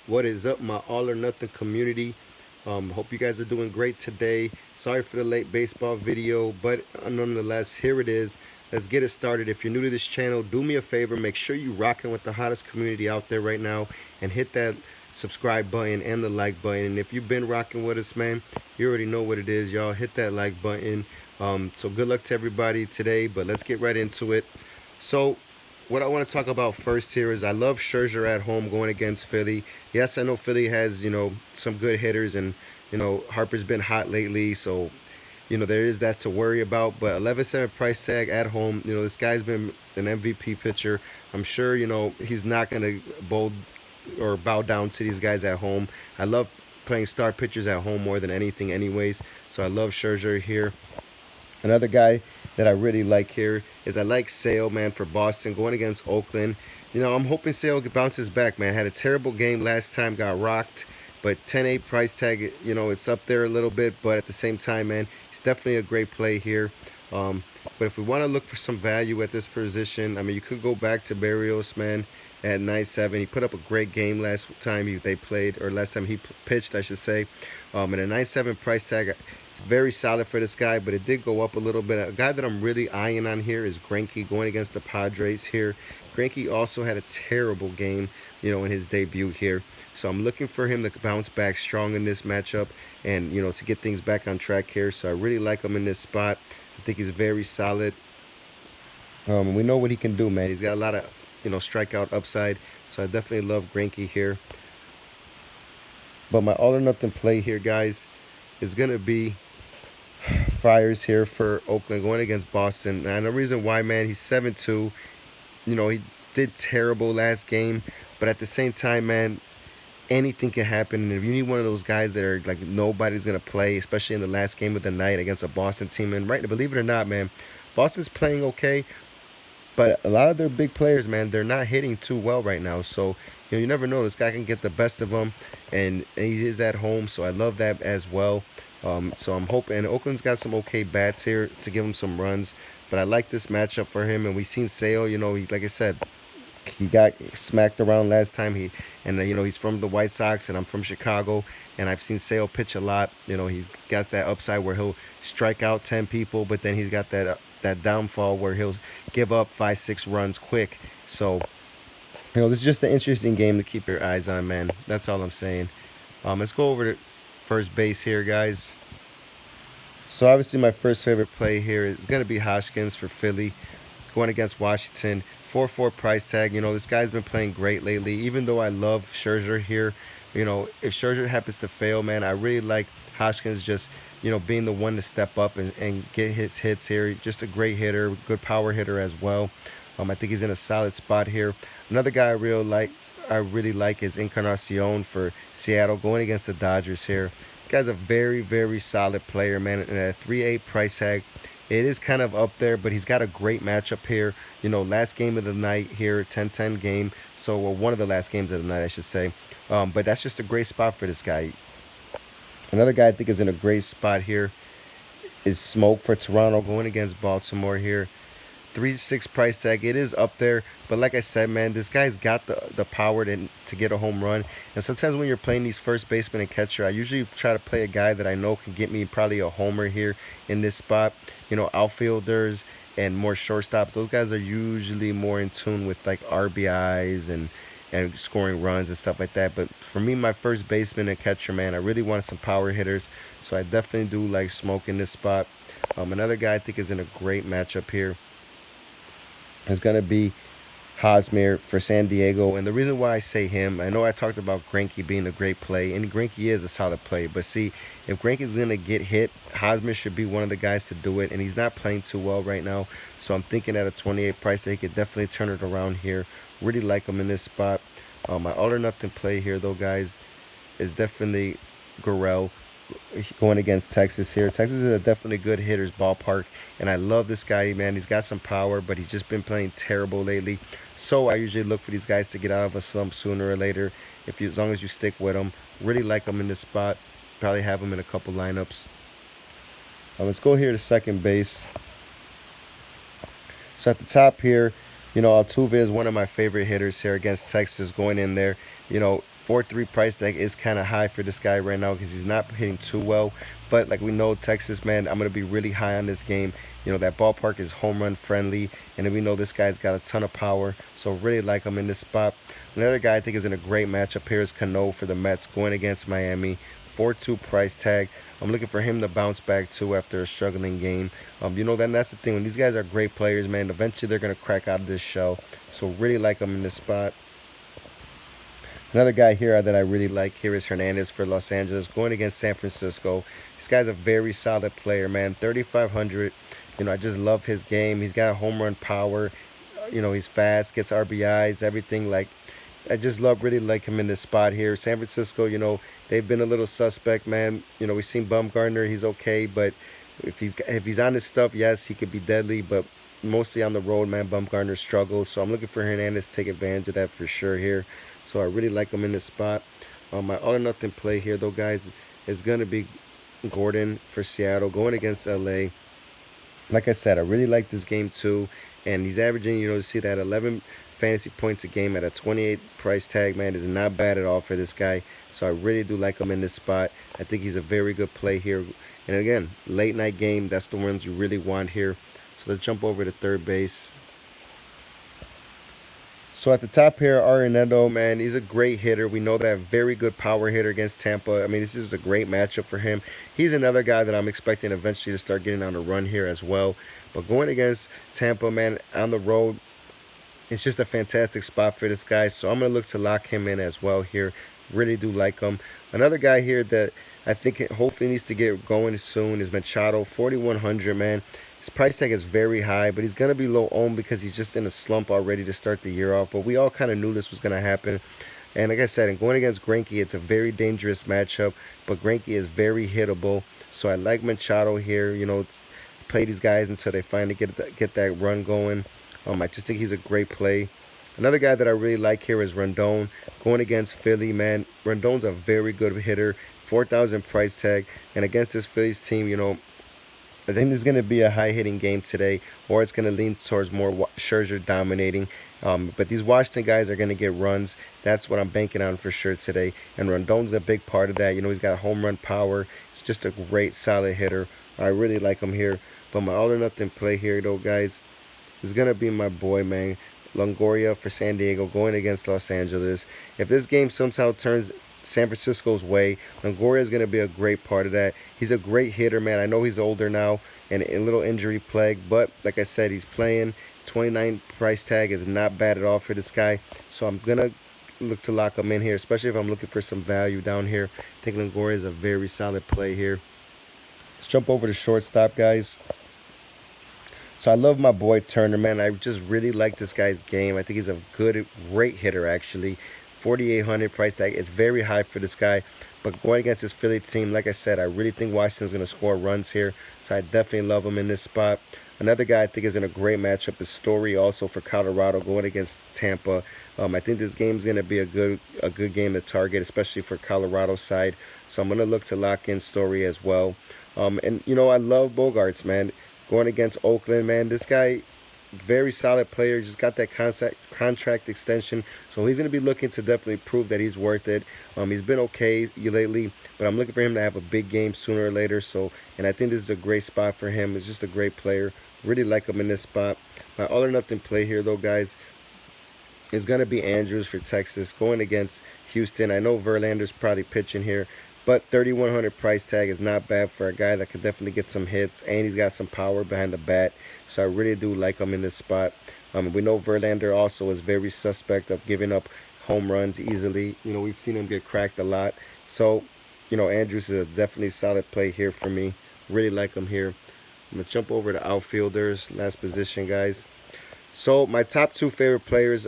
What is up, my all or nothing community? Hope you guys are doing great today. Sorry for the late baseball video, but nonetheless, here it is. Let's get it started. If you're new to this channel, do me a favor, make sure you rocking with the hottest community out there right now and hit that subscribe button and the like button. And if you've been rocking with us, man, you already know what it is, y'all. Hit that like button. So good luck to everybody today, but let's get right into it. So what I want to talk about first here is I love Scherzer at home going against Philly. Yes, I know Philly has, some good hitters, and, Harper's been hot lately, so, there is that to worry about. But 11-7 price tag at home, this guy's been an MVP pitcher. I'm sure, he's not going to bow down to these guys at home. I love playing star pitchers at home more than anything anyways, so I love Scherzer here. Another guy that I really like here is I like Sale, man, for Boston going against Oakland. I'm hoping Sale bounces back, man. Had a terrible game last time, got rocked, but 10-8 price tag, it's up there a little bit, but at the same time, man, it's definitely a great play here. But if we want to look for some value at this position, I mean, you could go back to Barrios, man, at 9-7. He put up a great game last time they played, or last time he pitched, I should say. And a 9-7 price tag, it's very solid for this guy, but it did go up a little bit. A guy that I'm really eyeing on here is Greinke going against the Padres here. Greinke also had a terrible game, in his debut here. So I'm looking for him to bounce back strong in this matchup and, to get things back on track here. So I really like him in this spot. I think he's very solid. We know what he can do, man. He's got a lot of, strikeout upside. So I definitely love Greinke here. But my all or nothing play here, guys, is going to be Friars here for Oakland going against Boston. And the reason why, man, he's 7-2. He did terrible last game. But at the same time, man, anything can happen. And if you need one of those guys that are like nobody's going to play, especially in the last game of the night against a Boston team, and right, believe it or not, man, Boston's playing okay, but a lot of their big players, man, they're not hitting too well right now. So, you never know. This guy can get the best of them, and he is at home, so I love that as well. So I'm hoping, and Oakland's got some okay bats here to give him some runs, but I like this matchup for him. And we've seen Sale, he, like I said, he got smacked around last time. He's from the White Sox, and I'm from Chicago, and I've seen Sale pitch a lot. He's got that upside where he'll strike out 10 people, but then he's got that downfall where he'll give up 5-6 runs quick. So, this is just an interesting game to keep your eyes on, man. That's all I'm saying. Let's go over to first base here, guys. So obviously my first favorite play here is going to be Hoskins for Philly going against Washington. 4-4 price tag. This guy's been playing great lately. Even though I love Scherzer here, if Scherzer happens to fail, man, I really like Hoskins just, being the one to step up and get his hits here. He's just a great hitter, good power hitter as well. I think he's in a solid spot here. Another guy I really like is Encarnacion for Seattle going against the Dodgers here. This guy's a very, very solid player, man. And at a 3-8 price tag, it is kind of up there, but he's got a great matchup here. Last game of the night here, 10-10 game. So, well, one of the last games of the night, I should say. But that's just a great spot for this guy. Another guy I think is in a great spot here is Smoke for Toronto going against Baltimore here. 3-6 price tag. It is up there, but like I said, man, this guy's got the power to get a home run. And sometimes when you're playing these first baseman and catcher, I usually try to play a guy that I know can get me probably a homer here in this spot. Outfielders and more shortstops, those guys are usually more in tune with like RBIs and scoring runs and stuff like that. But for me, my first baseman and catcher, man, I really want some power hitters, so I definitely do like Smoke in this spot. Another guy I think is in a great matchup here is going to be Hosmer for San Diego. And the reason why I say him, I know I talked about Greinke being a great play, and Greinke is a solid play. But see, if Greinke's going to get hit, Hosmer should be one of the guys to do it, and he's not playing too well right now. So I'm thinking at a 28 price that he could definitely turn it around here. Really like him in this spot. My all or nothing play here, though, guys, is definitely Gurriel going against Texas here. Texas is a definitely good hitter's ballpark, and I love this guy, man. He's got some power, but he's just been playing terrible lately. So I usually look for these guys to get out of a slump sooner or later, as long as you stick with them. Really like them in this spot. Probably have them in a couple lineups. Let's go here to second base. So at the top here, Altuve is one of my favorite hitters here against Texas going in there. 4.3 price tag is kind of high for this guy right now because he's not hitting too well. But like we know, Texas, man, I'm going to be really high on this game. You know, that ballpark is home run friendly. And then we know this guy's got a ton of power. So really like him in this spot. Another guy I think is in a great matchup here is Cano for the Mets going against Miami. 4.2 price tag. I'm looking for him to bounce back too after a struggling game. You know, that's the thing. When these guys are great players, man, eventually they're going to crack out of this shell. So really like him in this spot. Another guy here that I really like here is Hernandez for Los Angeles going against San Francisco. This guy's a very solid player, man. 3,500. You know, I just love his game. He's got home run power. You know, he's fast, gets RBIs, everything. Like, I just really like him in this spot here. San Francisco, you know, they've been a little suspect, man. You know, we've seen Bumgarner. He's okay, but if he's on his stuff, yes, he could be deadly, but mostly on the road, man, Bumgarner struggles. So I'm looking for Hernandez to take advantage of that for sure here. So I really like him in this spot. My all or nothing play here, though, guys, is going to be Gordon for Seattle going against LA. Like I said, I really like this game too. And he's averaging, you know, you see that 11 fantasy points a game at a 28 price tag, man, is not bad at all for this guy. So I really do like him in this spot. I think he's a very good play here. And again, late night game, that's the ones you really want here. So let's jump over to third base. So at the top here, Arenado, man, he's a great hitter. We know that, very good power hitter against Tampa. I mean, this is a great matchup for him. He's another guy that I'm expecting eventually to start getting on a run here as well. But going against Tampa, man, on the road, it's just a fantastic spot for this guy. So I'm going to look to lock him in as well here. Really do like him. Another guy here that I think hopefully needs to get going soon is Machado, 4,100, man. His price tag is very high, but he's going to be low owned because he's just in a slump already to start the year off. But we all kind of knew this was going to happen. And like I said, in going against Greinke, it's a very dangerous matchup. But Greinke is very hittable. So I like Machado here. You know, play these guys until they finally get that run going. I just think he's a great play. Another guy that I really like here is Rondon going against Philly, man. Rondon's a very good hitter. 4,000 price tag. And against this Phillies team, you know, I think there's going to be a high-hitting game today, or it's going to lean towards more Scherzer dominating. But these Washington guys are going to get runs. That's what I'm banking on for sure today. And Rondon's a big part of that. You know, he's got home run power. He's just a great, solid hitter. I really like him here. But my all-or-nothing play here, though, guys, is going to be my boy, man, Longoria for San Diego going against Los Angeles. If this game somehow turns San Francisco's way, Longoria is going to be a great part of that. He's a great hitter, man. I know he's older now and a little injury plague, but like I said, he's playing. 29 price tag is not bad at all for this guy. So I'm going to look to lock him in here, especially if I'm looking for some value down here. I think Longoria is a very solid play here. Let's jump over to shortstop, guys. So I love my boy Turner, man. I just really like this guy's game. I think he's a great hitter, actually. 4,800 price tag. It's very high for this guy. But going against this Philly team, like I said, I really think Washington's going to score runs here. So I definitely love him in this spot. Another guy I think is in a great matchup is Story, also for Colorado, going against Tampa. I think this game's going to be a good game to target, especially for Colorado's side. So I'm going to look to lock in Story as well. And, you know, I love Bogarts, man. Going against Oakland, man. This guy, very solid player. Just got that contract extension. So he's going to be looking to definitely prove that he's worth it. He's been okay lately, but I'm looking for him to have a big game sooner or later. So, and I think this is a great spot for him. He's just a great player. Really like him in this spot. My all or nothing play here, though, guys, is going to be Andrews for Texas going against Houston. I know Verlander's probably pitching here, but 3,100 price tag is not bad for a guy that could definitely get some hits, and he's got some power behind the bat. So I really do like him in this spot. We know Verlander also is very suspect of giving up home runs easily. You know, we've seen him get cracked a lot. So, you know, Andrews is a definitely solid play here for me. Really like him here. I'm going to jump over to outfielders, last position, guys. So my top two favorite players,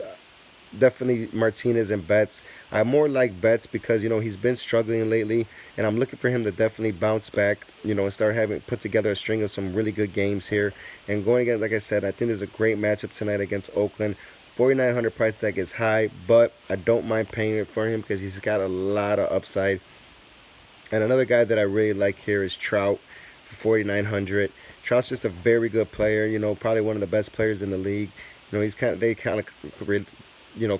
definitely Martinez and Betts. I more like Betts because, you know, he's been struggling lately, and I'm looking for him to definitely bounce back, you know, and start put together a string of some really good games here. And going again, like I said, I think there's a great matchup tonight against Oakland. 4,900 price tag is high, but I don't mind paying it for him because he's got a lot of upside. And another guy that I really like here is Trout for 4,900. Trout's just a very good player, you know, probably one of the best players in the league. You know, they kind of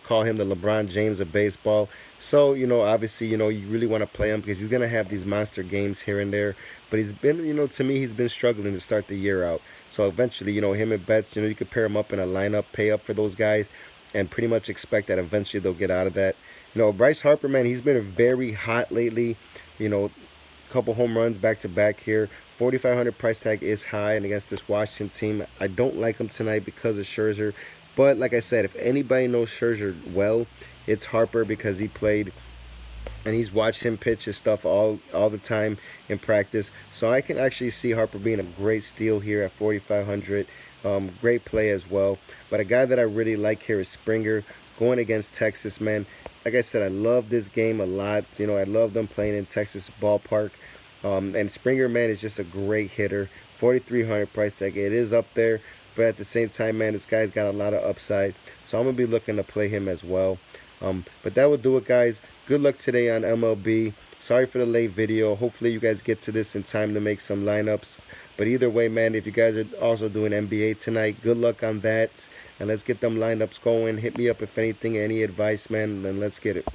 call him the LeBron James of baseball. So, obviously, you really want to play him because he's going to have these monster games here and there. But he's been, to me, he's been struggling to start the year out. So eventually, him and Betts, you could pair him up in a lineup, pay up for those guys, and pretty much expect that eventually they'll get out of that. Bryce Harper, man, he's been very hot lately. You know, couple home runs back to back here. 4,500 price tag is high, and against this Washington team, I don't like him tonight because of Scherzer. But like I said, if anybody knows Scherzer well, it's Harper because he played and he's watched him pitch his stuff all the time in practice. So I can actually see Harper being a great steal here at 4,500. Great play as well. But a guy that I really like here is Springer going against Texas, man. Like I said, I love this game a lot. I love them playing in Texas ballpark. And Springer, man, is just a great hitter. 4,300 price tag. It is up there, but at the same time, man, this guy's got a lot of upside. So I'm going to be looking to play him as well. But that will do it, guys. Good luck today on MLB. Sorry for the late video. Hopefully you guys get to this in time to make some lineups. But either way, man, if you guys are also doing NBA tonight, good luck on that. And let's get them lineups going. Hit me up if anything, any advice, man, and let's get it.